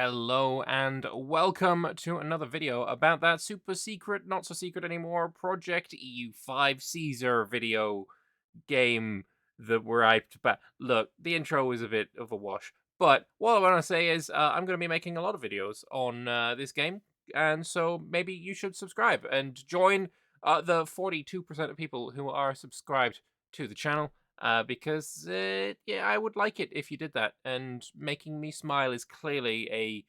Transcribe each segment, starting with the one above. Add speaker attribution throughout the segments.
Speaker 1: Hello and welcome to another video about that super secret, not so secret anymore, Project EU5 Caesar video game that we're hyped about. Look, the intro is a bit of a wash, but what I want to say is I'm going to be making a lot of videos on this game, and so maybe you should subscribe and join the 42% of people who are subscribed to the channel. Because yeah, I would like it if you did that, and making me smile is clearly a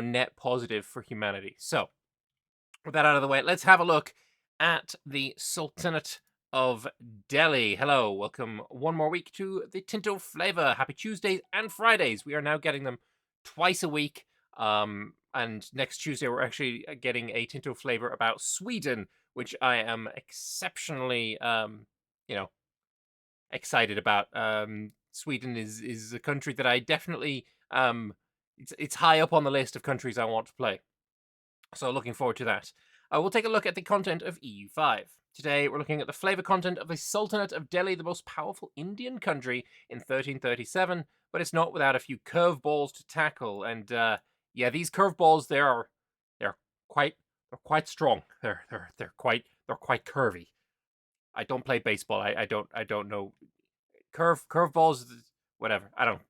Speaker 1: net positive for humanity. So, with that out of the way, let's have a look at the Sultanate of Delhi. Hello, welcome one more week to the Tinto Flavor. Happy Tuesdays and Fridays. We are now getting them twice a week. And next Tuesday we're actually getting a Tinto Flavor about Sweden, which I am exceptionally you know excited about. Sweden is a country that I definitely it's high up on the list of countries I want to play. So looking forward to that. We'll take a look at the content of EU5. Today we're looking at the flavor content of the Sultanate of Delhi, the most powerful Indian country in 1337, but it's not without a few curveballs to tackle. And yeah, these curveballs they're quite they're quite strong. They're quite curvy. I don't play baseball. I don't know curveballs. Whatever. I don't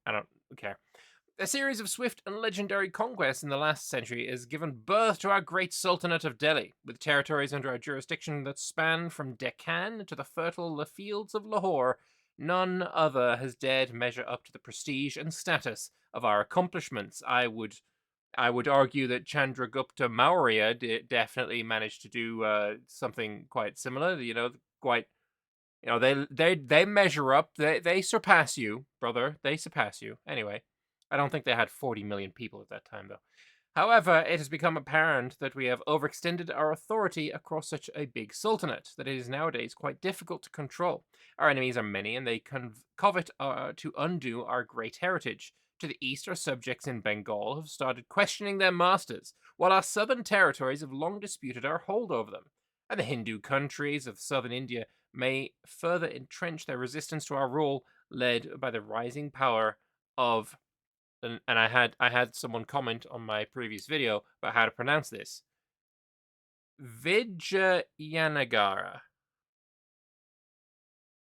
Speaker 1: care. A series of swift and legendary conquests in the last century has given birth to our great Sultanate of Delhi, with territories under our jurisdiction that span from Deccan to the fertile fields of Lahore. None other has dared measure up to the prestige and status of our accomplishments. I would argue that Chandragupta Maurya definitely managed to do something quite similar. Quite. They measure up. They surpass you, brother. They surpass you. Anyway, I don't think they had 40 million people at that time, though. However, it has become apparent that we have overextended our authority across such a big sultanate that it is nowadays quite difficult to control. Our enemies are many, and they covet to undo our great heritage. To the east, our subjects in Bengal have started questioning their masters, while our southern territories have long disputed our hold over them. And the Hindu countries of southern India may further entrench their resistance to our rule, led by the rising power of and I had someone comment on my previous video about how to pronounce this. Vijayanagara.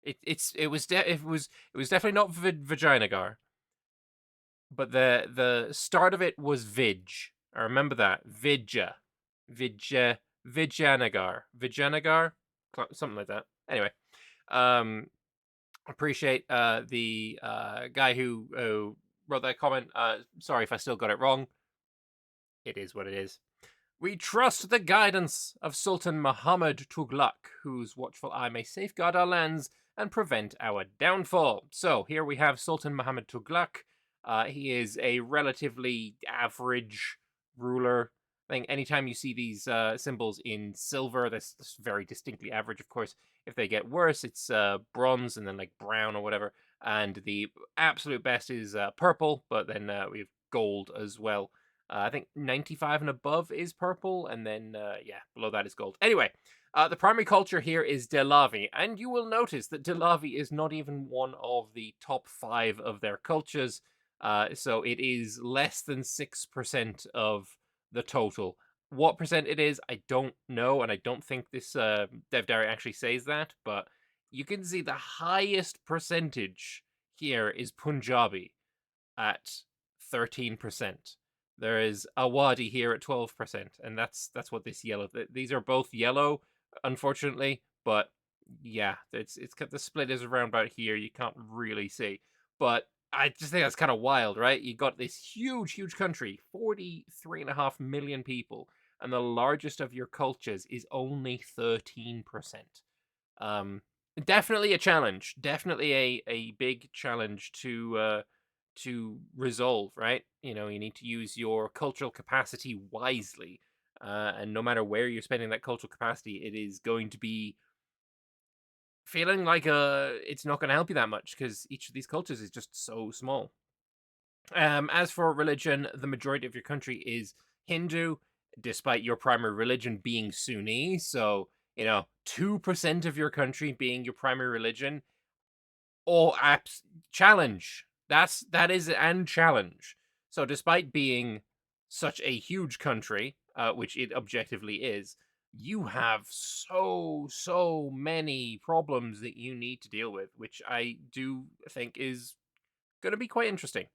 Speaker 1: It was definitely not Vijayanagar, but the start of it was Vij. I remember that Vijayanagar, something like that. Anyway, appreciate the guy who wrote that comment. Sorry if I still got it wrong. It is what it is. We trust the guidance of Sultan Muhammad Tughlaq, whose watchful eye may safeguard our lands and prevent our downfall. So here we have Sultan Muhammad Tughlaq. He is a relatively average ruler. I think anytime you see these symbols in silver, that's very distinctly average, of course. If they get worse, it's bronze and then like brown or whatever. And the absolute best is purple, but then we have gold as well. I think 95 and above is purple, and then, yeah, below that is gold. Anyway, the primary culture here is Delavi, and you will notice that Delavi is not even one of the top 5 of their cultures, so it is less than 6% of the total. What percent it is, I don't know, and I don't think this dev diary actually says that, but you can see the highest percentage here is Punjabi at 13%. There is Awadi here at 12%, and that's what this yellow. These are both yellow, unfortunately, but yeah, it's the split is around about here. You can't really see, but I just think that's kind of wild, right? You got this huge country, 43.5 million people, and the largest of your cultures is only 13%. Um, Definitely a challenge. Definitely a big challenge to resolve, right? You need to use your cultural capacity wisely. And no matter where you're spending that cultural capacity, it is going to be feeling like it's not going to help you that much because each of these cultures is just so small. As for religion, the majority of your country is Hindu, despite your primary religion being Sunni. So, 2% of your country being your primary religion, or apps challenge. That is an challenge. So despite being such a huge country, which it objectively is, you have so many problems that you need to deal with, which I do think is going to be quite interesting.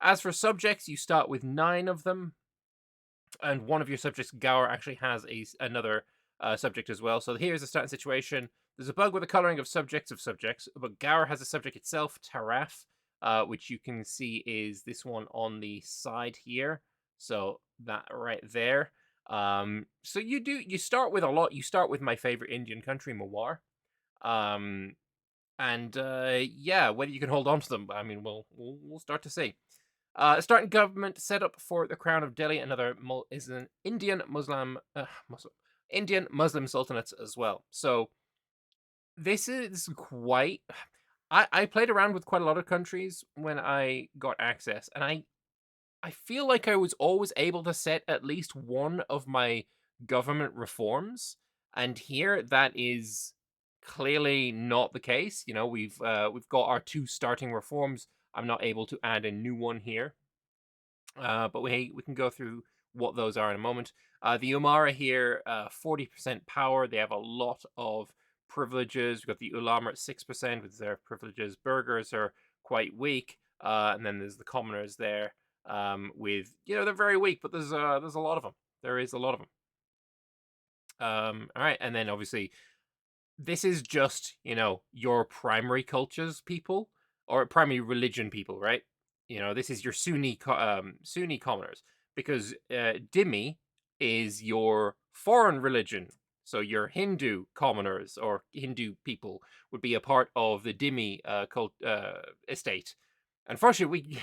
Speaker 1: As for subjects, you start with 9 of them, and one of your subjects, Gower, actually has another subject as well. So here's the starting situation. There's a bug with the coloring of subjects, but Gower has a subject itself, Taraf, which you can see is this one on the side here. So that right there. So you start with a lot. You start with my favorite Indian country, Mawar. Um, and yeah, whether you can hold on to them, I mean, we'll start to see. Starting government set up for the Crown of Delhi. Another is an Indian Muslim sultanates as well. So this is quite. I played around with quite a lot of countries when I got access, and I feel like I was always able to set at least one of my government reforms, and here that is clearly not the case. You know, we've got our 2 starting reforms. I'm not able to add a new one here. But we can go through what those are in a moment. The Umara here, 40% power. They have a lot of privileges. We've got the Ulama at 6% with their privileges. Burghers are quite weak. And then there's the commoners there with, they're very weak, but there's a lot of them. There is a lot of them. All right. And then obviously this is just, your primary cultures people or primary religion people, right? This is your Sunni commoners because Dhimmi is your foreign religion. So your Hindu commoners or Hindu people would be a part of the Dhimmi estate. Unfortunately,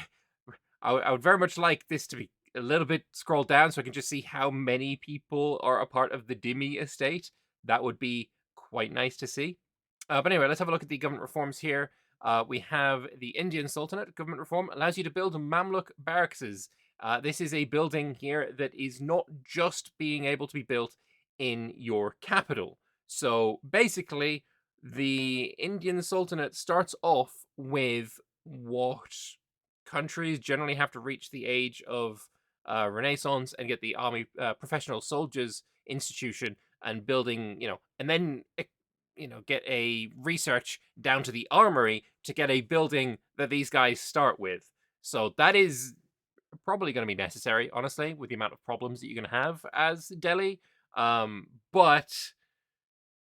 Speaker 1: I would very much like this to be a little bit scrolled down so I can just see how many people are a part of the Dhimmi estate. That would be quite nice to see. But anyway, let's have a look at the government reforms here. We have the Indian Sultanate government reform allows you to build Mamluk barracks. This is a building here that is not just being able to be built in your capital. So basically, the Indian Sultanate starts off with what countries generally have to reach the age of Renaissance and get the army professional soldiers institution and building, and then get a research down to the armory to get a building that these guys start with. So that is probably going to be necessary, honestly, with the amount of problems that you're going to have as Delhi. But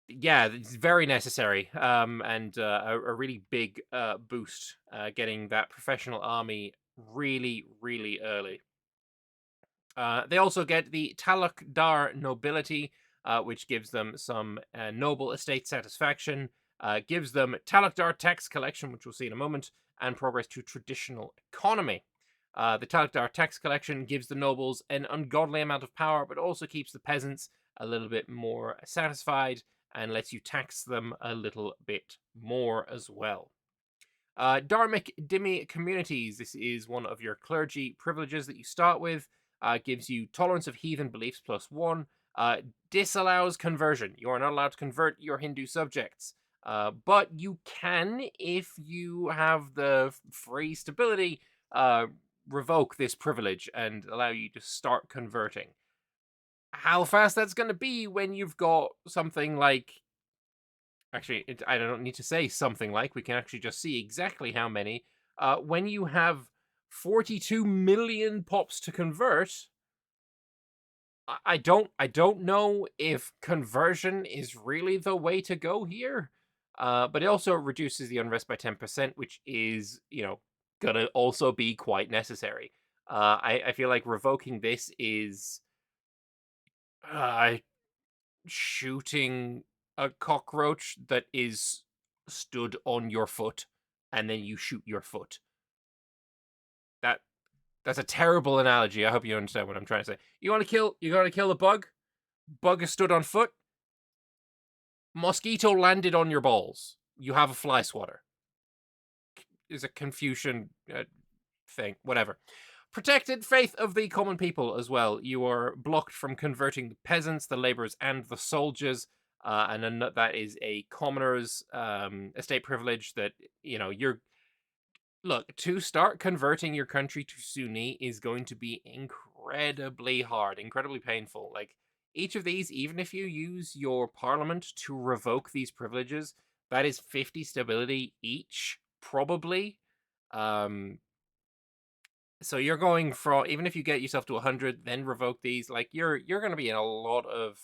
Speaker 1: yeah, it's very necessary, and a really big boost getting that professional army really early. They also get the Talukdar nobility, which gives them some noble estate satisfaction, gives them Talukdar tax collection, which we'll see in a moment, and progress to traditional economy. The Talukdar tax collection gives the nobles an ungodly amount of power, but also keeps the peasants a little bit more satisfied and lets you tax them a little bit more as well. Dharmic Dhimmi communities. This is one of your clergy privileges that you start with. Gives you tolerance of heathen beliefs +1. Disallows conversion. You are not allowed to convert your Hindu subjects. But you can, if you have the free stability, revoke this privilege and allow you to start converting. How fast that's going to be when you've got something like actually, I don't need to say something like, we can actually just see exactly how many. When you have 42 million pops to convert, I don't know if conversion is really the way to go here. But it also reduces the unrest by 10%, which is, gonna also be quite necessary. I feel like revoking this is uh, shooting a cockroach that is stood on your foot and then you shoot your foot. That that's a terrible analogy. I hope you understand what I'm trying to say. You want to kill a bug? Bug is stood on foot. Mosquito landed on your balls. You have a fly swatter. Is a Confucian thing, whatever. Protected faith of the common people as well. You are blocked from converting the peasants, the laborers, and the soldiers. And then that is a commoner's estate privilege that, look, to start converting your country to Sunni is going to be incredible. incredibly hard, incredibly painful. Like, each of these, even if you use your parliament to revoke these privileges, that is 50 stability each, probably. Um, so you're going from, even if you get yourself to 100, then revoke these, like, you're going to be in a lot of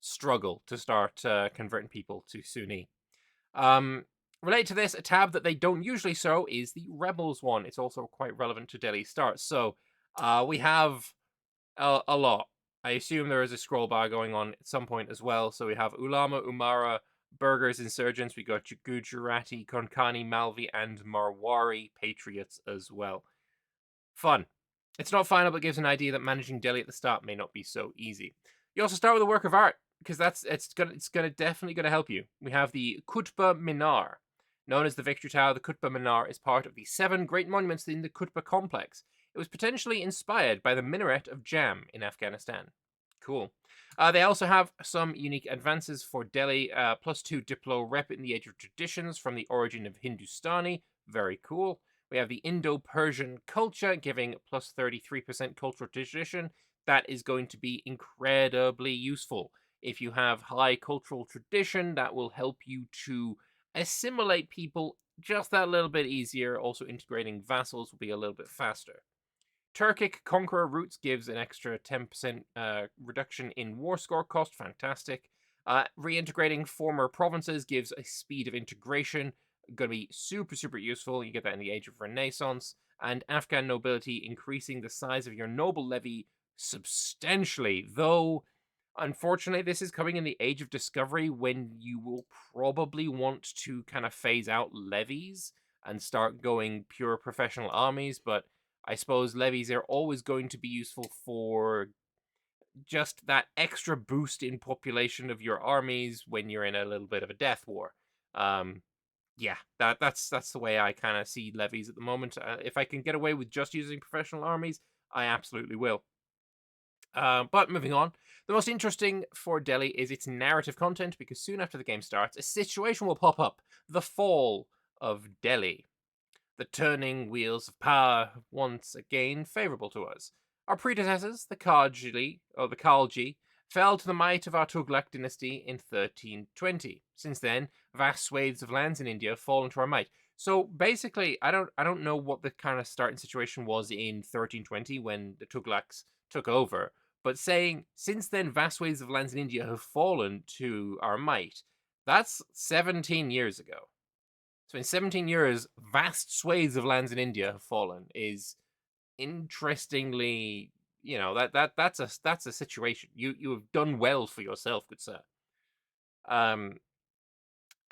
Speaker 1: struggle to start converting people to Sunni. Um, Related to this, a tab that they don't usually show is the Rebels one. It's also quite relevant to Delhi Start. So we have a lot. I assume there is a scroll bar going on at some point as well. So we have Ulama, Umara, Burghers, Insurgents. We got Gujarati, Konkani, Malvi, and Marwari Patriots as well. Fun. It's not final, but gives an idea that managing Delhi at the start may not be so easy. You also start with a work of art, because it's gonna definitely gonna help you. We have the Qutb Minar. Known as the Victory Tower, the Qutb Minar is part of the 7 great monuments in the Qutb complex. It was potentially inspired by the minaret of Jam in Afghanistan. Cool. They also have some unique advances for Delhi. +2 Diplo rep in the Age of Traditions from the origin of Hindustani. Very cool. We have the Indo-Persian culture, giving +33% cultural tradition. That is going to be incredibly useful. If you have high cultural tradition, that will help you to assimilate people just that little bit easier. Also, integrating vassals will be a little bit faster. Turkic Conqueror Roots gives an extra 10% reduction in war score cost. Fantastic. Reintegrating former provinces gives a speed of integration. Going to be super, super useful. You get that in the Age of Renaissance. And Afghan nobility, increasing the size of your noble levy substantially. Though, unfortunately, this is coming in the Age of Discovery when you will probably want to kind of phase out levies and start going pure professional armies. But I suppose levies are always going to be useful for just that extra boost in population of your armies when you're in a little bit of a death war. Yeah, that's the way I kind of see levies at the moment. If I can get away with just using professional armies, I absolutely will. But moving on, the most interesting for Delhi is its narrative content, because soon after the game starts, a situation will pop up: the fall of Delhi. The turning wheels of power once again favourable to us. Our predecessors, the Khalji, fell to the might of our Tughlaq dynasty in 1320. Since then, vast swathes of lands in India have fallen to our might. So basically, I don't know what the kind of starting situation was in 1320 when the Tughlaqs took over, but saying since then vast swathes of lands in India have fallen to our might, that's 17 years ago. So in 17 years, vast swathes of lands in India have fallen. Is interestingly, that's a situation. You have done well for yourself, good sir. Um,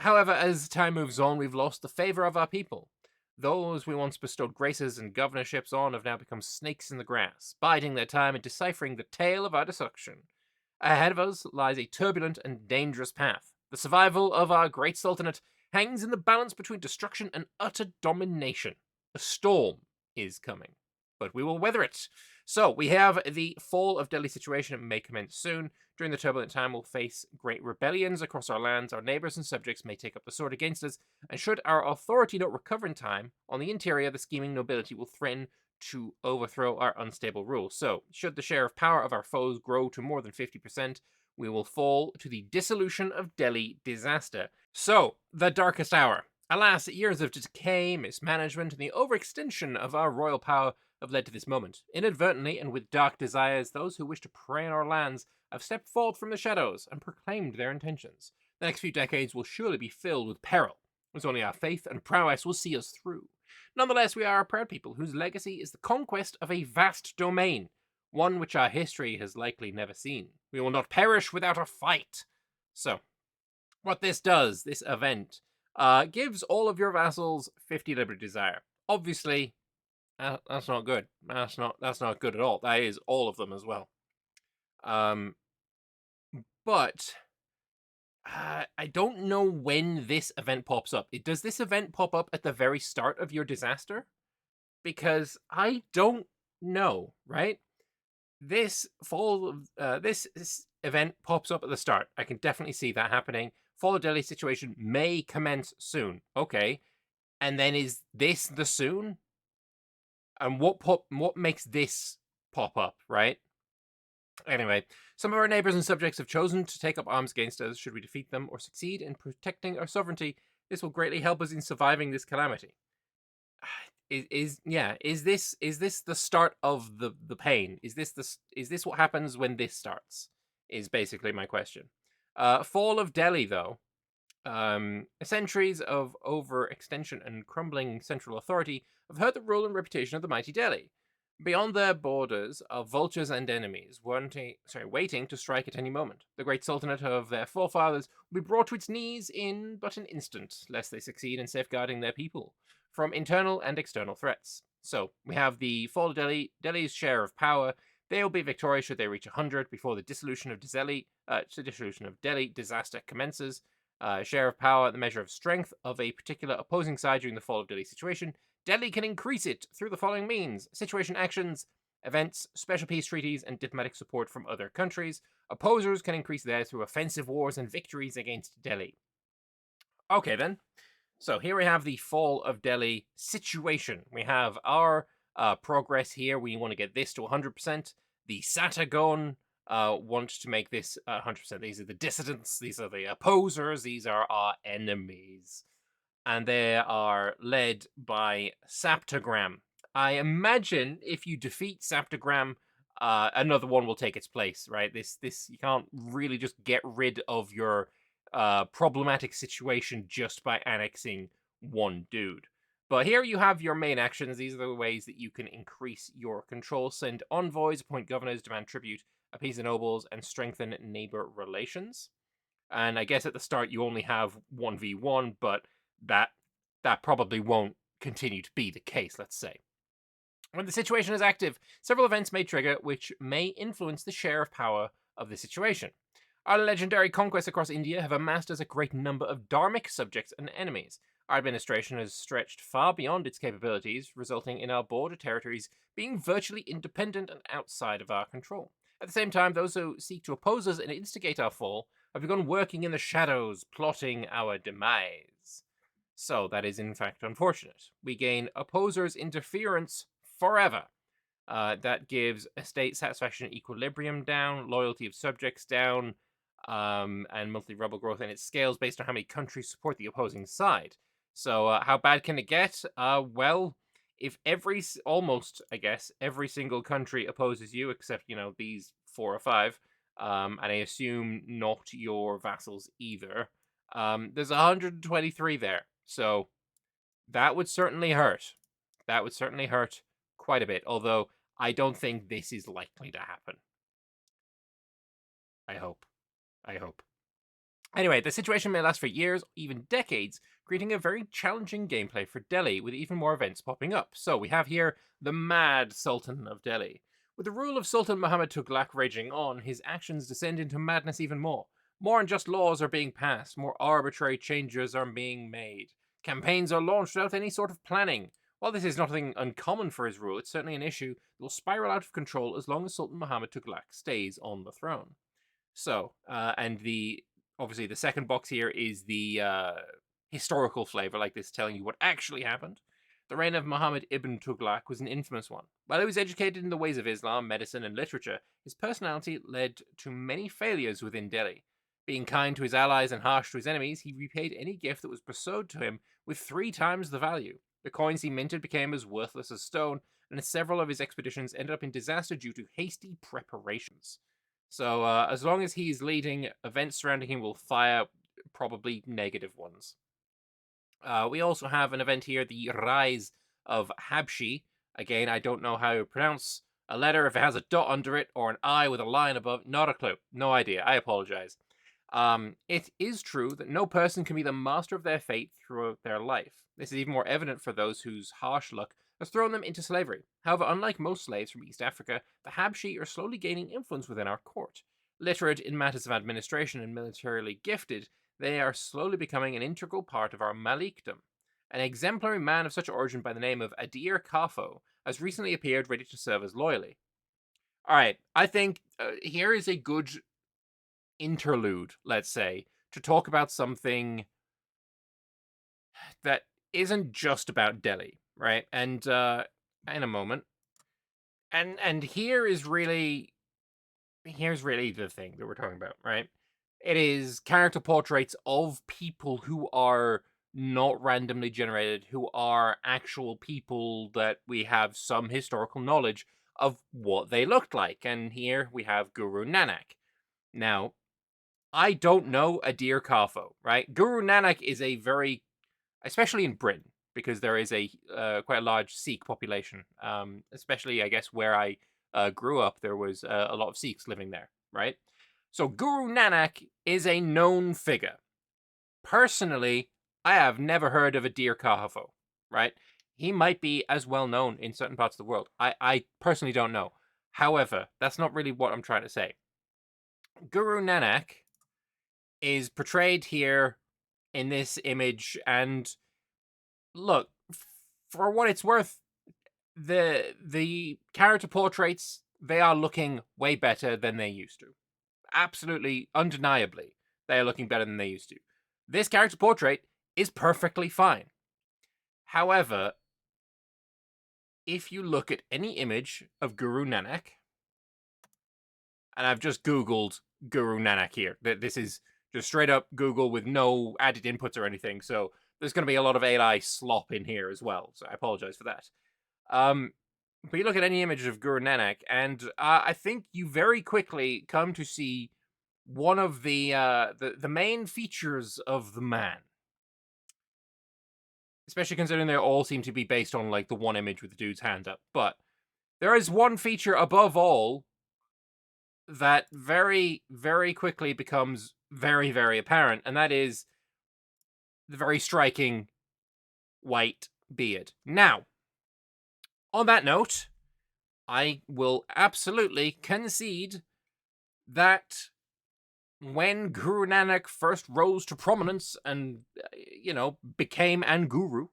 Speaker 1: However, as time moves on, we've lost the favor of our people. Those we once bestowed graces and governorships on have now become snakes in the grass, biding their time and deciphering the tale of our destruction. Ahead of us lies a turbulent and dangerous path. The survival of our great sultanate hangs in the balance between destruction and utter domination. A storm is coming, but we will weather it. So, we have the fall of Delhi situation. It may commence soon. During the turbulent time, we'll face great rebellions across our lands. Our neighbours and subjects may take up the sword against us, and should our authority not recover in time, on the interior, the scheming nobility will threaten to overthrow our unstable rule. So, should the share of power of our foes grow to more than 50%, we will fall to the dissolution of Delhi disaster. So, the darkest hour. Alas, years of decay, mismanagement, and the overextension of our royal power have led to this moment. Inadvertently and with dark desires, those who wish to prey on our lands have stepped forth from the shadows and proclaimed their intentions. The next few decades will surely be filled with peril, as only our faith and prowess will see us through. Nonetheless, we are a proud people whose legacy is the conquest of a vast domain, one which our history has likely never seen. We will not perish without a fight. So, what this does, this event, gives all of your vassals 50 liberty desire. Obviously, that's not good. That's not good at all. That is all of them as well. But I don't know when this event pops up. Does this event pop up at the very start of your disaster? Because I don't know, right? This event pops up at the start. I can definitely see that happening. Fall of Delhi situation may commence soon. Okay. And then is this the soon? And what makes this pop up, right? Anyway, some of our neighbors and subjects have chosen to take up arms against us should we defeat them or succeed in protecting our sovereignty. This will greatly help us in surviving this calamity. Is this the start of the pain? Is this what happens when this starts? Is basically my question. Fall of Delhi, though. Centuries of overextension and crumbling central authority have hurt the rule and reputation of the mighty Delhi. Beyond their borders are vultures and enemies, waiting to strike at any moment. The great sultanate of their forefathers will be brought to its knees in but an instant, lest they succeed in safeguarding their people from internal and external threats. So, we have the fall of Delhi, Delhi's share of power. They will be victorious should they reach 100 before the dissolution of Delhi disaster commences. Share of power, the measure of strength of a particular opposing side during the fall of Delhi situation. Delhi can increase it through the following means: situation actions, events, special peace treaties, and diplomatic support from other countries. Opposers can increase theirs through offensive wars and victories against Delhi. Okay, then. So here we have the fall of Delhi situation. We have our progress here. We want to get this to 100%. The Satagon want to make this 100%. These are the dissidents. These are the opposers. These are our enemies. And they are led by Saptagram. I imagine if you defeat Saptagram, another one will take its place, right? This you can't really just get rid of your problematic situation just by annexing one dude. But here you have your main actions. These are the ways that you can increase your control: send envoys, appoint governors, demand tribute, appease the nobles, and strengthen neighbor relations. And I guess at the start you only have 1v1, but that probably won't continue to be the case, let's say. When the situation is active, several events may trigger which may influence the share of power of the situation. Our legendary conquests across India have amassed us a great number of dharmic subjects and enemies. Our administration has stretched far beyond its capabilities, resulting in our border territories being virtually independent and outside of our control. At the same time, those who seek to oppose us and instigate our fall have begun working in the shadows, plotting our demise. So that is in fact unfortunate. We gain opposers' interference forever. That gives estate satisfaction equilibrium down, loyalty of subjects down, and monthly rebel growth, and it scales based on how many countries support the opposing side. So how bad can it get? Well, if almost, I guess, every single country opposes you, except, these 4 or 5, and I assume not your vassals either, there's 123 there. So that would certainly hurt. That would certainly hurt quite a bit, although I don't think this is likely to happen. I hope. Anyway, the situation may last for years, even decades, creating a very challenging gameplay for Delhi, with even more events popping up. So we have here the Mad Sultan of Delhi. With the rule of Sultan Muhammad Tughlaq raging on, his actions descend into madness even more. More unjust laws are being passed, more arbitrary changes are being made. Campaigns are launched without any sort of planning. While this is nothing uncommon for his rule, it's certainly an issue that will spiral out of control as long as Sultan Muhammad Tughlaq stays on the throne. So, and obviously the second box here is the historical flavor, like this telling you what actually happened. The reign of Muhammad ibn Tughlaq was an infamous one. While he was educated in the ways of Islam, medicine, and literature, his personality led to many failures within Delhi. Being kind to his allies and harsh to his enemies, he repaid any gift that was bestowed to him with 3 times the value. The coins he minted became as worthless as stone, and several of his expeditions ended up in disaster due to hasty preparations. So as long as he's leading, events surrounding him will fire probably negative ones. We also have an event here, the Rise of Habshi. Again, I don't know how to pronounce a letter if it has a dot under it or an I with a line above. Not a clue. No idea. I apologize. It is true that no person can be the master of their fate throughout their life. This is even more evident for those whose harsh luck has thrown them into slavery. However, unlike most slaves from East Africa, the Habshi are slowly gaining influence within our court. Literate in matters of administration and militarily gifted, they are slowly becoming an integral part of our Malikdom. An exemplary man of such origin by the name of Adir Kafo has recently appeared ready to serve us loyally. Alright, I think here is a good interlude, let's say, to talk about something that isn't just about Delhi, right? And in a moment, And here's really the thing that we're talking about, right? It is character portraits of people who are not randomly generated, who are actual people that we have some historical knowledge of what they looked like. And here we have Guru Nanak. Now, I don't know Adir Kafo, right? Guru Nanak is a very, especially in Britain, because there is a quite a large Sikh population. Especially, I guess, where I grew up, there was a lot of Sikhs living there, right? So Guru Nanak is a known figure. Personally, I have never heard of Adir Kafo, right? He might be as well known in certain parts of the world. I personally don't know. However, that's not really what I'm trying to say. Guru Nanak is portrayed here in this image, and look, for what it's worth, the character portraits, they are looking way better than they used to. Absolutely, undeniably, they are looking better than they used to. This character portrait is perfectly fine. However, if you look at any image of Guru Nanak, and I've just Googled Guru Nanak here. This is just straight up Google with no added inputs or anything. So there's going to be a lot of AI slop in here as well. So I apologize for that. But you look at any image of Guru Nanak, and I think you very quickly come to see one of the main features of the man. Especially considering they all seem to be based on like the one image with the dude's hand up. But there is one feature above all that very, very quickly becomes very, very apparent, and that is the very striking white beard. Now, on that note, I will absolutely concede that when Guru Nanak first rose to prominence and, became an guru,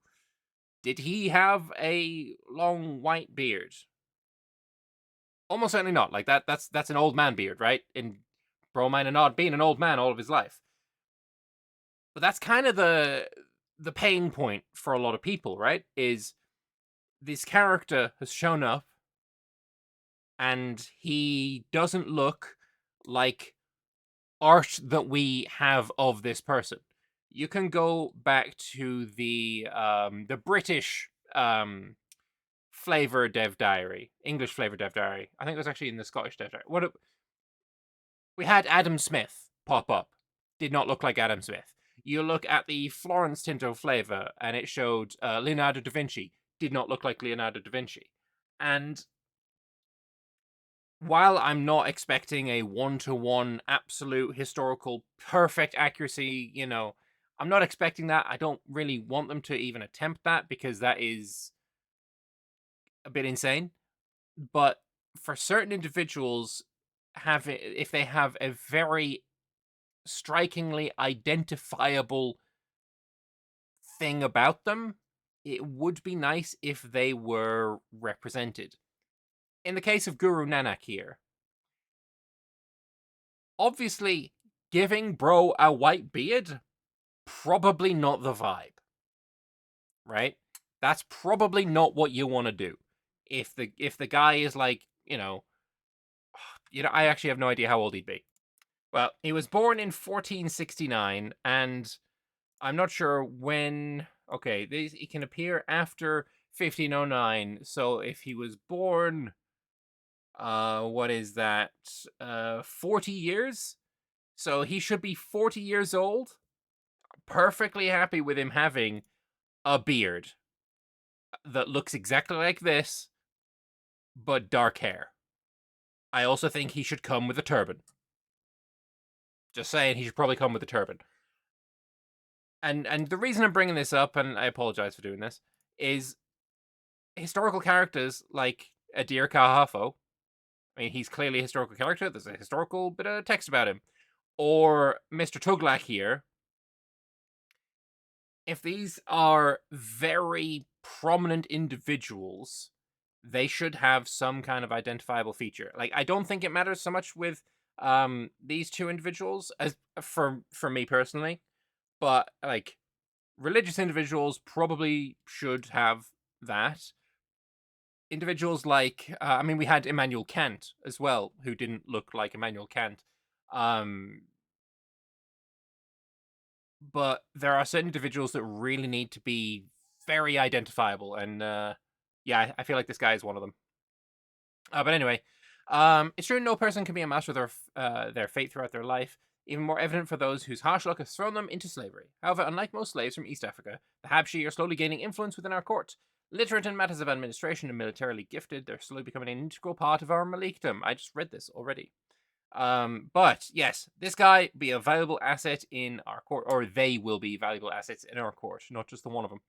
Speaker 1: did he have a long white beard? Almost certainly not. Like that's an old man beard, right? And bro might have not been an old man all of his life. But that's kind of the pain point for a lot of people, right? Is this character has shown up and he doesn't look like art that we have of this person. You can go back to the British flavor Dev Diary, English flavor Dev Diary. I think it was actually in the Scottish Dev Diary. We had Adam Smith pop up. Did not look like Adam Smith. You look at the Florence Tinto flavor, and it showed Leonardo da Vinci. Did not look like Leonardo da Vinci. And while I'm not expecting a one-to-one absolute historical perfect accuracy, I'm not expecting that. I don't really want them to even attempt that because that is a bit insane. But for certain individuals, if they have a very strikingly identifiable thing about them, it would be nice if they were represented. In the case of Guru Nanak here, obviously giving bro a white beard, probably not the vibe, right? That's probably not what you want to do. If the guy is like, I actually have no idea how old he'd be. Well, he was born in 1469, and I'm not sure when. Okay, he can appear after 1509. So if he was born, what is that? 40 years. So he should be 40 years old. Perfectly happy with him having a beard that looks exactly like this, but dark hair. I also think he should come with a turban. Just saying, he should probably come with a turban. And the reason I'm bringing this up, and I apologize for doing this, is historical characters like Adir Kahafo. I mean, he's clearly a historical character. There's a historical bit of text about him. Or Mr. Tughlaq here. If these are very prominent individuals, they should have some kind of identifiable feature. Like, I don't think it matters so much with these two individuals as for me personally, but like religious individuals probably should have that. individuals like, I mean, we had Immanuel Kant as well, who didn't look like Immanuel Kant. Um, but there are certain individuals that really need to be very identifiable, and yeah, I feel like this guy is one of them. But anyway, it's true no person can be a master of their fate throughout their life. Even more evident for those whose harsh luck has thrown them into slavery. However, unlike most slaves from East Africa, the Habshi are slowly gaining influence within our court. Literate in matters of administration and militarily gifted, they're slowly becoming an integral part of our malikdom. I just read this already. But yes, this guy be a valuable asset in our court, or they will be valuable assets in our court, not just the one of them.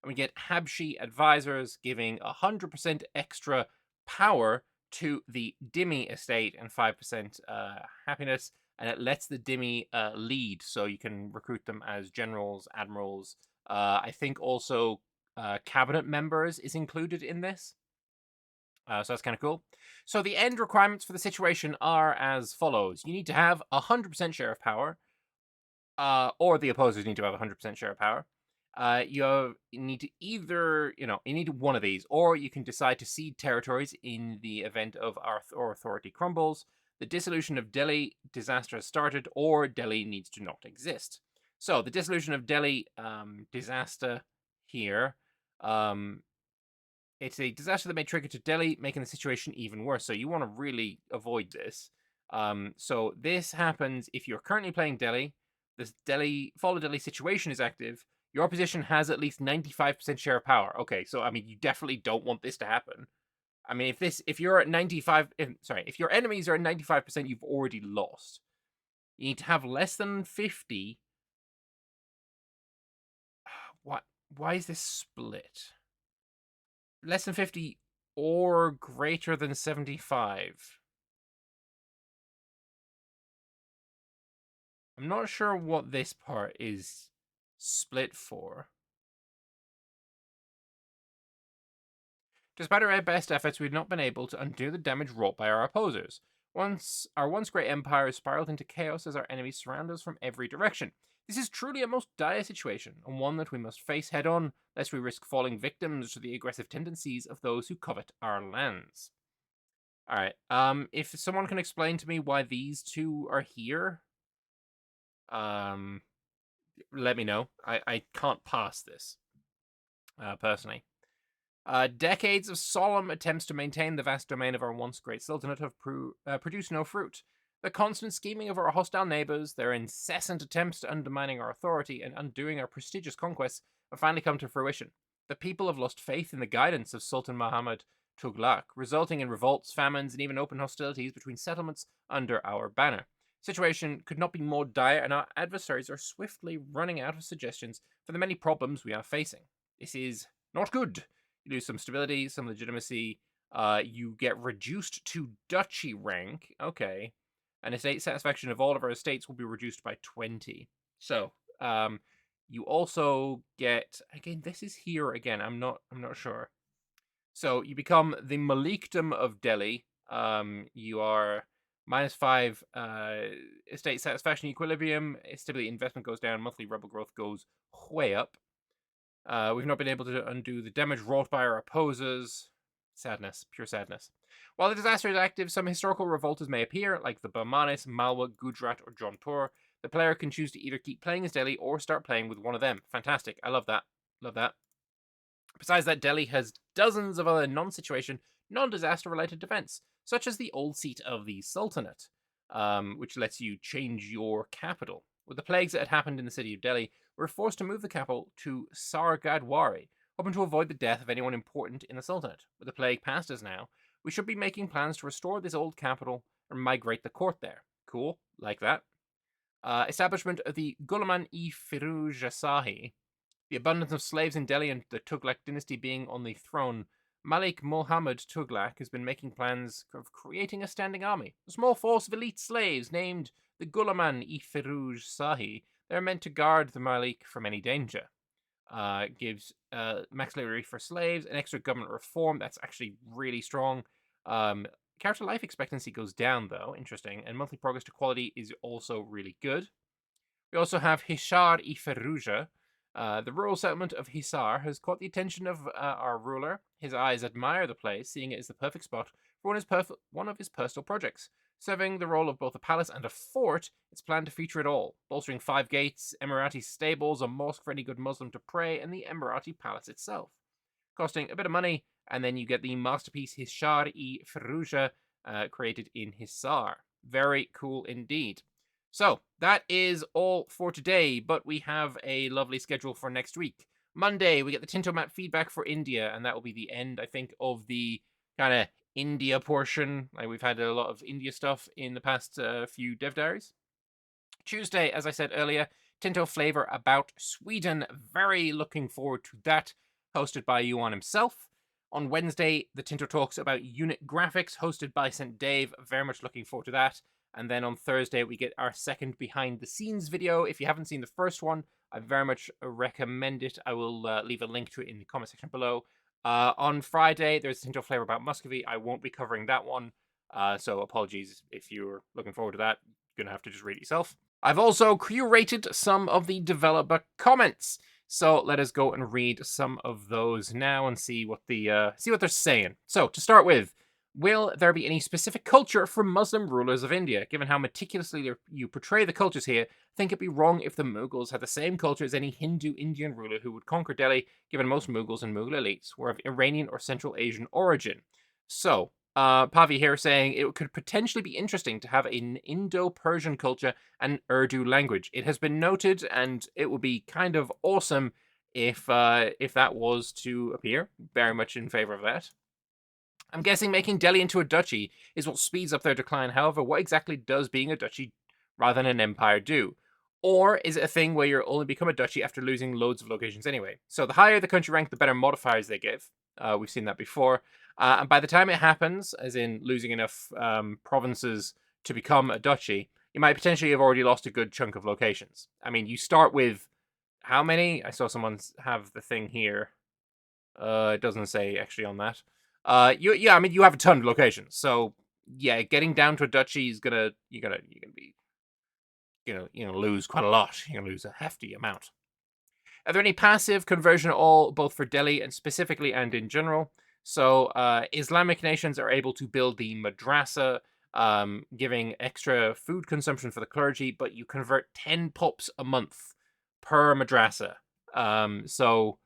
Speaker 1: And we get Habshi advisors giving 100% extra power to the Dhimmi estate and 5% happiness, and it lets the Dhimmi lead, so you can recruit them as generals, admirals. I think also cabinet members is included in this. So that's kind of cool. So the end requirements for the situation are as follows. You need to have 100% share of power, or the opposers need to have 100% share of power. You need to either, you need one of these, or you can decide to cede territories in the event of our authority crumbles, the dissolution of Delhi disaster has started, or Delhi needs to not exist. So the dissolution of Delhi disaster here, it's a disaster that may trigger to Delhi, making the situation even worse. So you want to really avoid this. So this happens if you're currently playing Delhi. This Fall of Delhi situation is active. Your opposition has at least 95% share of power. Okay, so I mean, you definitely don't want this to happen. I mean, if you're at 95, if your enemies are at 95%, you've already lost. You need to have less than 50. What? Why is this split? Less than 50 or greater than 75. I'm not sure what this part is split for. Despite our best efforts, we've not been able to undo the damage wrought by our opposers. Our once great empire has spiraled into chaos as our enemies surround us from every direction. This is truly a most dire situation, and one that we must face head on, lest we risk falling victims to the aggressive tendencies of those who covet our lands. Alright, if someone can explain to me why these two are here, let me know. I can't pass this, personally. Decades of solemn attempts to maintain the vast domain of our once great sultanate have produced no fruit. The constant scheming of our hostile neighbors, their incessant attempts to undermining our authority and undoing our prestigious conquests have finally come to fruition. The people have lost faith in the guidance of Sultan Muhammad Tughlaq, resulting in revolts, famines, and even open hostilities between settlements under our banner. Situation could not be more dire, and our adversaries are swiftly running out of suggestions for the many problems we are facing. This is not good. You lose some stability, some legitimacy. You get reduced to duchy rank. Okay. And estate satisfaction of all of our estates will be reduced by 20. So, you also get, again, this is here again. I'm not sure. So you become the Malikdom of Delhi. You are -5 estate satisfaction equilibrium. Stability investment goes down. Monthly rebel growth goes way up. We've not been able to undo the damage wrought by our opposers. Sadness, pure sadness. While the disaster is active, some historical revolters may appear, like the Bahmanis, Malwa, Gujarat, or Jaunpur. The player can choose to either keep playing as Delhi or start playing with one of them. Fantastic. I love that. Love that. Besides that, Delhi has dozens of other non-situation, non-disaster related events, such as the old seat of the Sultanate, which lets you change your capital. With the plagues that had happened in the city of Delhi, we were forced to move the capital to Sargadwari, hoping to avoid the death of anyone important in the Sultanate. With the plague past us now, we should be making plans to restore this old capital and migrate the court there. Cool, like that. Establishment of the Gulaman-e-Firuz Shahi. The abundance of slaves in Delhi and the Tughlaq dynasty being on the throne, Malik Muhammad Tughlaq has been making plans of creating a standing army. A small force of elite slaves named the Gulaman-e-Firuz Shahi. They're meant to guard the Malik from any danger. Gives max salary for slaves, an extra government reform. That's actually really strong. Character life expectancy goes down, though. Interesting. And monthly progress to quality is also really good. We also have Hishar-e-Feruja. The rural settlement of Hisar has caught the attention of our ruler. His eyes admire the place, seeing it as the perfect spot for one of his personal projects. Serving the role of both a palace and a fort, it's planned to feature it all, bolstering 5 gates, Emirati stables, a mosque for any good Muslim to pray, and the Emirati palace itself. Costing a bit of money, and then you get the masterpiece Hishar-i Firuja created in Hisar. Very cool indeed. So, that is all for today, but we have a lovely schedule for next week. Monday, we get the Tinto Map feedback for India, and that will be the end, I think, of the kind of India portion. Like, we've had a lot of India stuff in the past few dev diaries. Tuesday, as I said earlier, Tinto Flavor about Sweden. Very looking forward to that, hosted by Yuan himself. On Wednesday, the Tinto talks about unit graphics, hosted by St. Dave. Very much looking forward to that. And then on Thursday, we get our second behind the scenes video. If you haven't seen the first one, I very much recommend it. I will leave a link to it in the comment section below. On Friday, there's Tinto Flavor about Muscovy. I won't be covering that one. So apologies if you're looking forward to that. You're going to have to just read it yourself. I've also curated some of the developer comments. So let us go and read some of those now and see what they're saying. So to start with, will there be any specific culture for Muslim rulers of India? Given how meticulously you portray the cultures here, I think it'd be wrong if the Mughals had the same culture as any Hindu Indian ruler who would conquer Delhi, given most Mughals and Mughal elites were of Iranian or Central Asian origin. So, Pavi here saying it could potentially be interesting to have an Indo-Persian culture and Urdu language. It has been noted, and it would be kind of awesome if that was to appear. Very much in favor of that. I'm guessing making Delhi into a duchy is what speeds up their decline. However, what exactly does being a duchy rather than an empire do? Or is it a thing where you only become a duchy after losing loads of locations anyway? So the higher the country rank, the better modifiers they give. We've seen that before. And by the time it happens, as in losing enough provinces to become a duchy, you might potentially have already lost a good chunk of locations. I mean, you start with how many? I saw someone have the thing here. It doesn't say actually on that. I mean, you have a ton of locations, so yeah, getting down to a duchy is you're gonna be, lose quite a lot. You're gonna lose a hefty amount. Are there any passive conversion at all, both for Delhi and specifically and in general? So Islamic nations are able to build the madrasa, giving extra food consumption for the clergy, but you convert 10 pops a month per madrasa. So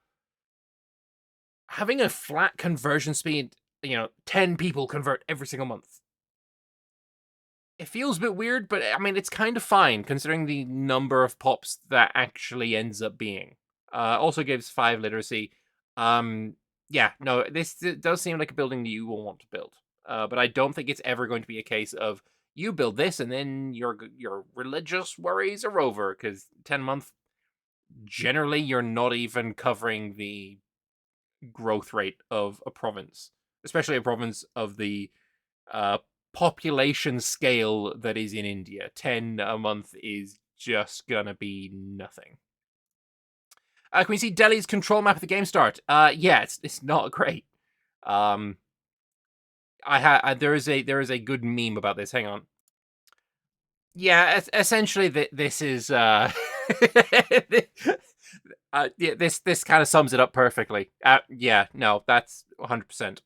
Speaker 1: having a flat conversion speed, 10 people convert every single month. It feels a bit weird, but I mean, it's kind of fine considering the number of pops that actually ends up being. Also gives 5 literacy. Yeah, no, this does seem like a building that you will want to build. But I don't think it's ever going to be a case of you build this and then your religious worries are over, because 10 month, generally you're not even covering the growth rate of a province, especially a province of the population scale that is in India. 10 a month is just gonna be nothing. Can we see Delhi's control map at the game start? Yeah, it's not great. There is a good meme about this. Hang on. Yeah, essentially this is yeah, this kind of sums it up perfectly. Yeah, no, that's 100%.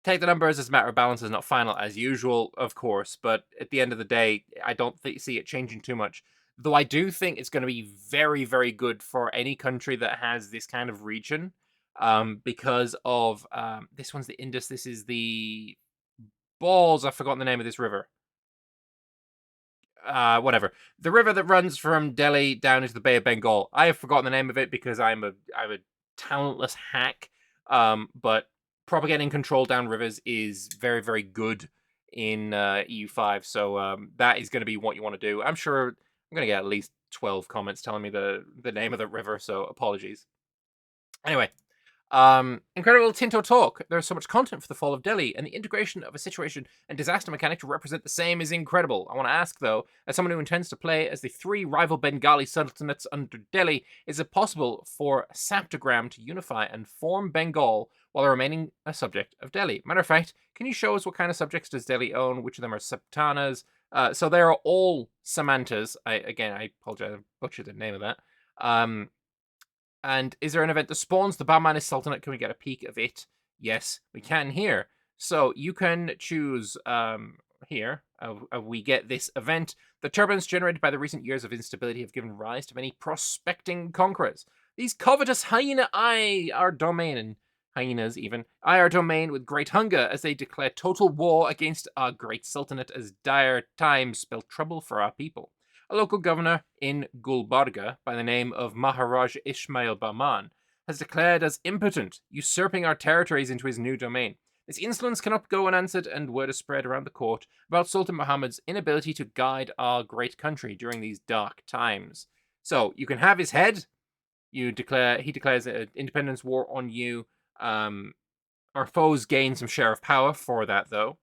Speaker 1: Take the numbers as a matter of balance is not final as usual, of course, but at the end of the day, I don't see it changing too much. Though I do think it's going to be very, very good for any country that has this kind of region, because of this one's the Indus. This is the balls. I've forgotten the name of this river. Whatever. The river that runs from Delhi down into the Bay of Bengal. I have forgotten the name of it because I'm a talentless hack. But propagating control down rivers is very, very good in EU5. So that is going to be what you want to do. I'm sure I'm going to get at least 12 comments telling me the name of the river, so apologies. Anyway, incredible Tinto talk. There's so much content for the fall of Delhi, and the integration of a situation and disaster mechanic to represent the same is incredible. I want to ask, though, as someone who intends to play as the 3 rival Bengali sultanates under Delhi, is it possible for Saptagram to unify and form Bengal while remaining a subject of Delhi? Matter of fact, can you show us what kind of subjects does Delhi own? Which of them are Saptanas? So they are all Samantas. I apologize, I butchered the name of that. And is there an event that spawns the Bahmanis Sultanate? Can we get a peek of it? Yes, we can here. So you can choose here. We get this event. The turbulence generated by the recent years of instability have given rise to many prospecting conquerors. These covetous hyena eye our domain, and hyenas even, eye our domain with great hunger as they declare total war against our great sultanate as dire times spell trouble for our people. A local governor in Gulbarga by the name of Maharaj Ismail Bahman has declared us impotent, usurping our territories into his new domain. This insolence cannot go unanswered, and word is spread around the court about Sultan Muhammad's inability to guide our great country during these dark times. So you can have his head. He declares an independence war on you. Our foes gain some share of power for that, though.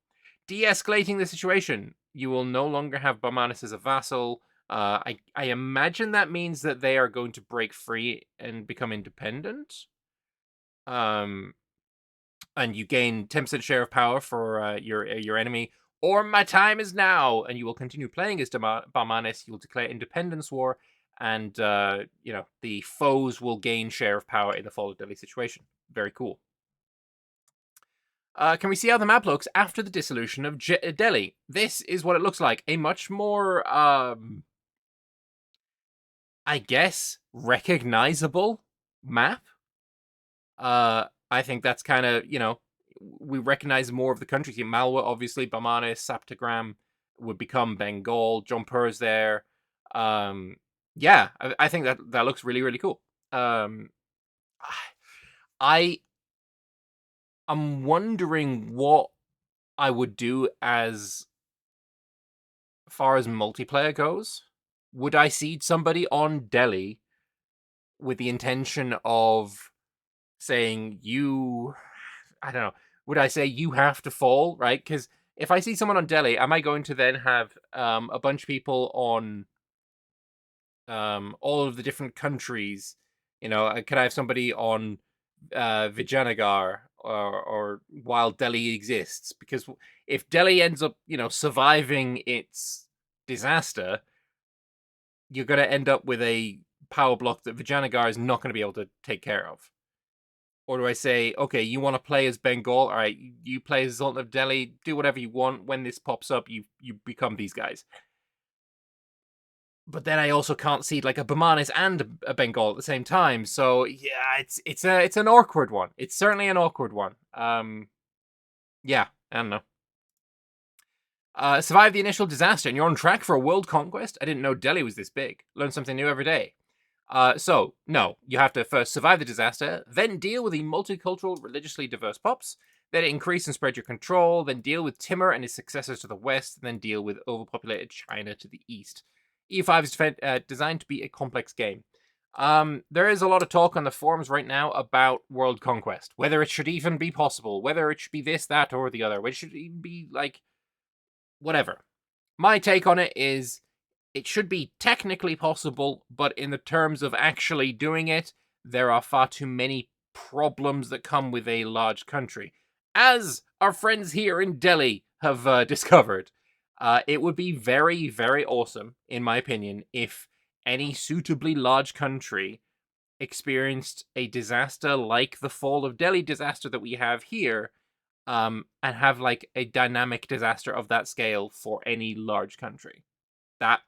Speaker 1: De-escalating the situation. You will no longer have Bahmanis as a vassal. I imagine that means that they are going to break free and become independent. And you gain 10% share of power for your enemy. Or my time is now, and you will continue playing as Bahmanis. You will declare independence war, and the foes will gain share of power in the fall of Delhi situation. Very cool. Can we see how the map looks after the dissolution of Delhi? This is what it looks like. A much more, I guess, recognizable map. I think that's kind of, we recognize more of the countries. Malwa, obviously, Bahmanis, Saptagram would become Bengal. Jaunpur's there. Yeah, I think that looks really, really cool. I'm wondering what I would do as far as multiplayer goes. Would I seed somebody on Delhi with the intention of saying I don't know, would I say you have to fall, right? Because if I see someone on Delhi, am I going to then have a bunch of people on all of the different countries? Could I have somebody on Vijayanagar or while Delhi exists? Because if Delhi ends up, surviving its disaster, you're going to end up with a power block that Vijayanagar is not going to be able to take care of. Or do I say, okay, you want to play as Bengal? All right, you play as Sultan of Delhi. Do whatever you want. When this pops up, you become these guys. But then I also can't see like a Bahmanis and a Bengal at the same time. So yeah, it's an awkward one. It's certainly an awkward one. Yeah, I don't know. Survive the initial disaster, and you're on track for a world conquest? I didn't know Delhi was this big. Learn something new every day. So, no, you have to first survive the disaster, then deal with the multicultural, religiously diverse pops, then increase and spread your control, then deal with Timur and his successors to the west, then deal with overpopulated China to the east. EU5 is designed to be a complex game. There is a lot of talk on the forums right now about world conquest, whether it should even be possible, whether it should be this, that, or the other, whether it should even be, like, whatever. My take on it is it should be technically possible, but in the terms of actually doing it, there are far too many problems that come with a large country. As our friends here in Delhi have discovered, it would be very, very awesome, in my opinion, if any suitably large country experienced a disaster like the fall of Delhi disaster that we have here, and have like a dynamic disaster of that scale for any large country. That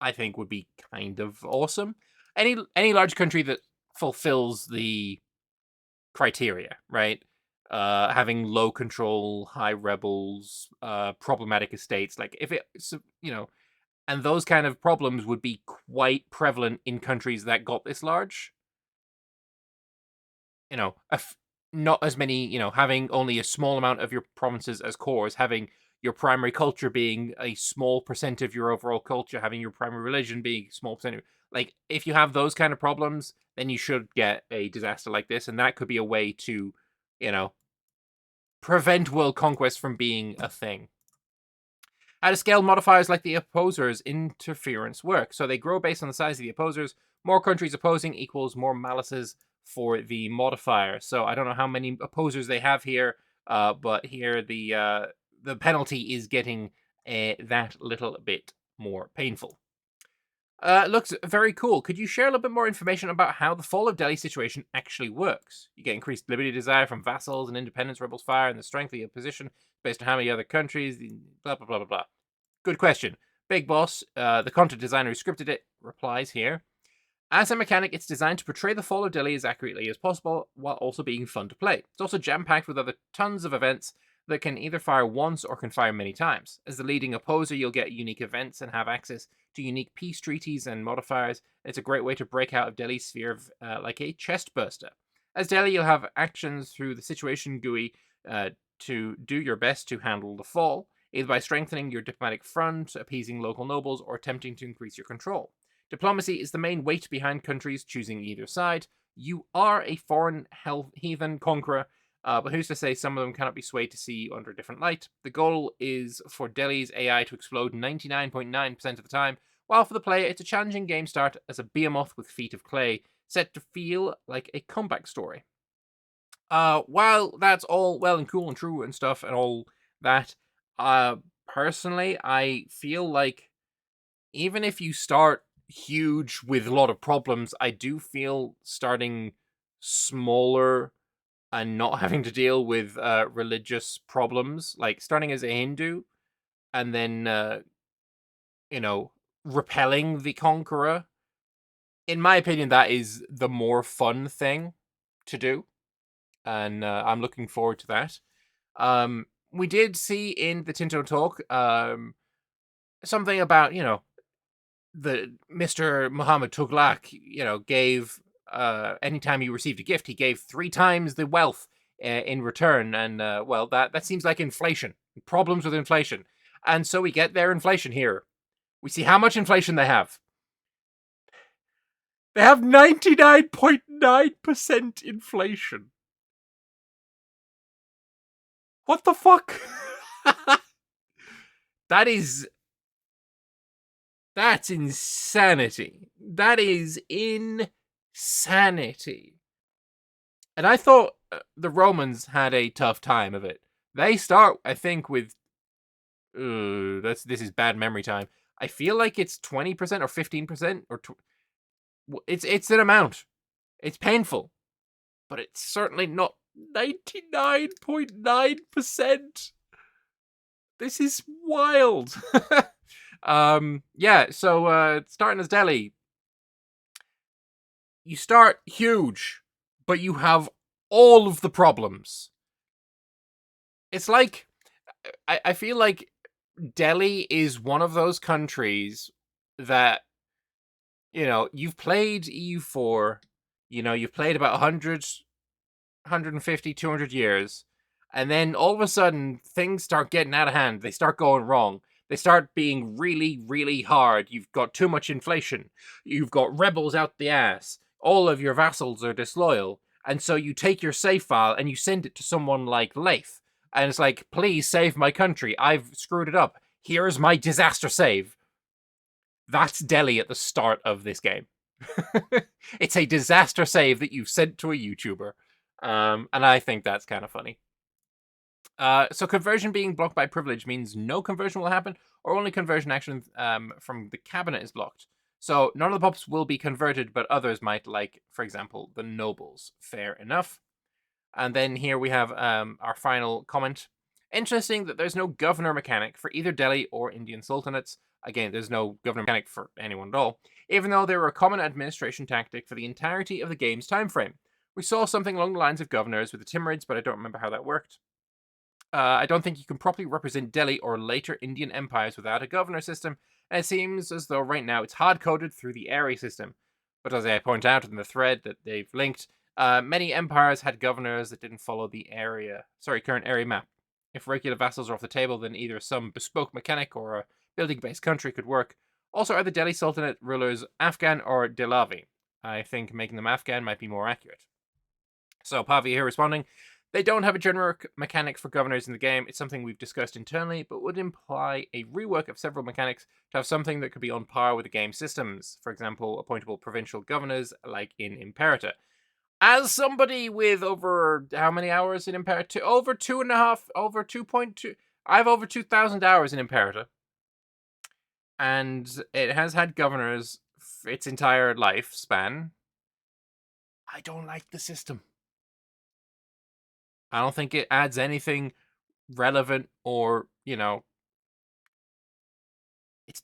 Speaker 1: I think would be kind of awesome. Any large country that fulfills the criteria, right? Having low control, high rebels, problematic estates, like if it's and those kind of problems would be quite prevalent in countries that got this large. Not as many, having only a small amount of your provinces as cores, having your primary culture being a small percent of your overall culture, having your primary religion being a small percent. Like, if you have those kind of problems, then you should get a disaster like this, and that could be a way to, prevent world conquest from being a thing. How do scale modifiers like the opposers interference work? So they grow based on the size of the opposers. More countries opposing equals more malices for the modifier. So I don't know how many opposers they have here, but here the penalty is getting that little bit more painful. Looks very cool. Could you share a little bit more information about how the fall of Delhi situation actually works? You get increased liberty desire from vassals and independence rebels fire, and the strength of your position based on how many other countries. Blah blah blah blah blah. Good question. Big Boss, the content designer who scripted it, replies here. As a mechanic, it's designed to portray the fall of Delhi as accurately as possible, while also being fun to play. It's also jam-packed with other tons of events that can either fire once or can fire many times. As the leading opposer, you'll get unique events and have access to unique peace treaties and modifiers. It's a great way to break out of Delhi's sphere of, like a chest burster. As Delhi, you'll have actions through the situation GUI to do your best to handle the fall, either by strengthening your diplomatic front, appeasing local nobles, or attempting to increase your control. Diplomacy is the main weight behind countries choosing either side. You are a foreign heathen conqueror, but who's to say some of them cannot be swayed to see you under a different light? The goal is for Delhi's AI to explode 99.9% of the time, while for the player it's a challenging game start as a behemoth with feet of clay, set to feel like a comeback story. While that's all well and cool and true and stuff and all that, personally, I feel like even if you start huge with a lot of problems, I do feel starting smaller and not having to deal with religious problems, like starting as a Hindu and then, you know, repelling the conqueror. In my opinion, that is the more fun thing to do, and I'm looking forward to that. We did see in the Tinto talk something about, the Mr. Muhammad Tughlaq, gave anytime he received a gift, he gave 3 times the wealth in return, and well, that seems like inflation, problems with inflation, and so we get their inflation here. We see how much inflation they have. They have 99.9% inflation. What the fuck? That's insanity. That is insanity. And I thought the Romans had a tough time of it. They start, I think, with this is bad memory time. I feel like it's 20% or 15% or it's an amount. It's painful, but it's certainly not 99.9%. This is wild. Yeah, so starting as Delhi, you start huge, but you have all of the problems. It's like, I feel like Delhi is one of those countries that, you've played EU4, you've played about 100, 150, 200 years, and then all of a sudden, things start getting out of hand. They start going wrong. They start being really, really hard. You've got too much inflation. You've got rebels out the ass. All of your vassals are disloyal. And so you take your save file and you send it to someone like Leif. And it's like, please save my country. I've screwed it up. Here's my disaster save. That's Delhi at the start of this game. It's a disaster save that you've sent to a YouTuber. And I think that's kind of funny. So conversion being blocked by privilege means no conversion will happen, or only conversion action from the cabinet is blocked. So none of the pups will be converted, but others might, like, for example, the nobles. Fair enough. And then here we have our final comment. Interesting that there's no governor mechanic for either Delhi or Indian sultanates. Again, there's no governor mechanic for anyone at all, even though they were a common administration tactic for the entirety of the game's time frame. We saw something along the lines of governors with the Timurids, but I don't remember how that worked. I don't think you can properly represent Delhi or later Indian empires without a governor system, and it seems as though right now it's hard-coded through the area system. But as I point out in the thread that they've linked, many empires had governors that didn't follow the current area map. If regular vassals are off the table, then either some bespoke mechanic or a building-based country could work. Also, are the Delhi Sultanate rulers Afghan or Dehlavi? I think making them Afghan might be more accurate. So Pavi here responding, they don't have a generic mechanic for governors in the game. It's something we've discussed internally, but would imply a rework of several mechanics to have something that could be on par with the game systems. For example, appointable provincial governors, like in Imperator. As somebody with over how many hours in Imperator? Over 2.2. I have over 2,000 hours in Imperator. And it has had governors its entire lifespan, I don't like the system. I don't think it adds anything relevant or, it's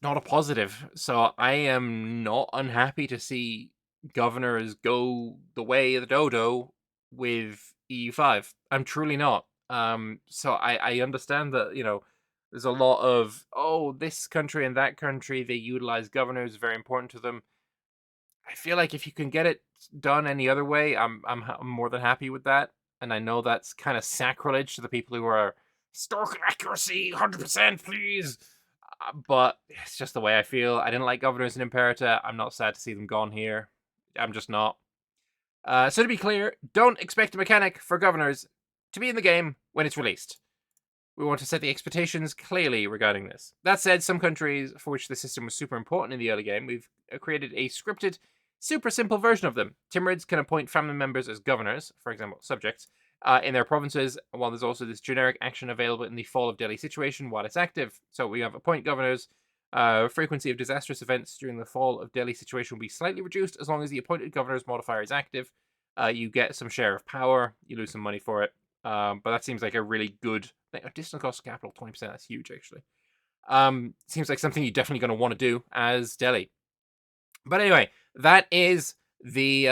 Speaker 1: not a positive. So I am not unhappy to see governors go the way of the dodo with EU5. I'm truly not. So I understand that, there's a lot of, oh, this country and that country, they utilize governors, very important to them. I feel like if you can get it done any other way, I'm more than happy with that. And I know that's kind of sacrilege to the people who are historical accuracy, 100%, please. But it's just the way I feel. I didn't like Governors and Imperator. I'm not sad to see them gone here. I'm just not. So to be clear, don't expect a mechanic for Governors to be in the game when it's released. We want to set the expectations clearly regarding this. That said, some countries for which the system was super important in the early game, we've created a scripted, super simple version of them. Timurids can appoint family members as governors, for example, subjects, in their provinces, while there's also this generic action available in the Fall of Delhi situation while it's active. So we have appoint governors. Frequency of disastrous events during the Fall of Delhi situation will be slightly reduced as long as the appointed governor's modifier is active. You get some share of power, you lose some money for it. But that seems like a really good thing. Additional cost of capital, 20%. That's huge, actually. Seems like something you're definitely going to want to do as Delhi. But anyway, that is the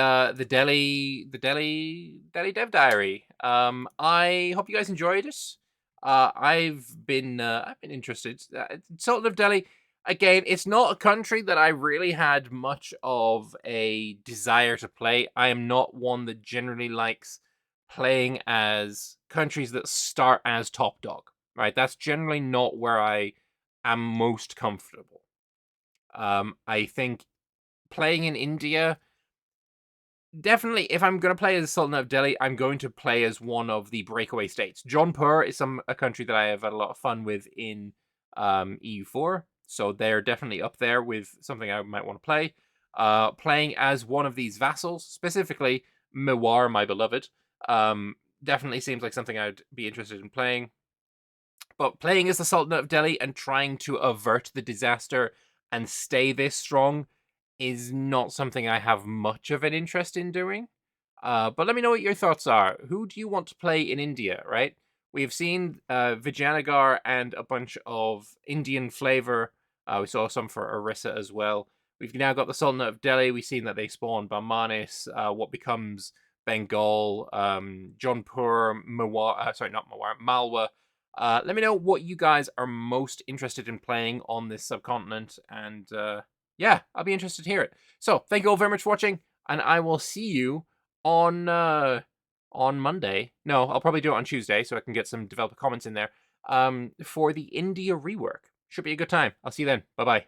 Speaker 1: Delhi Dev Diary. I hope you guys enjoyed it. I've been interested. Sultan of Delhi. Again, it's not a country that I really had much of a desire to play. I am not one that generally likes playing as countries that start as top dog, right? That's generally not where I am most comfortable. I think playing in India, definitely, if I'm going to play as Sultan of Delhi, I'm going to play as one of the breakaway states. Jaunpur is a country that I have had a lot of fun with in EU4, so they're definitely up there with something I might want to play. Playing as one of these vassals, specifically Mewar, my beloved, definitely seems like something I'd be interested in playing. But playing as the Sultan of Delhi and trying to avert the disaster and stay this strong is not something I have much of an interest in doing. But let me know what your thoughts are. Who do you want to play in India, right? We've seen Vijayanagar and a bunch of Indian flavor. We saw some for Orissa as well. We've now got the Sultanate of Delhi. We've seen that they spawn Bahmanis, what becomes Bengal, Jaunpur, Mewar, sorry, not Mewar, Malwa. Let me know what you guys are most interested in playing on this subcontinent, and yeah, I'll be interested to hear it. So, thank you all very much for watching, and I will see you on Monday. No, I'll probably do it on Tuesday, so I can get some developer comments in there, for the India rework. Should be a good time. I'll see you then. Bye-bye.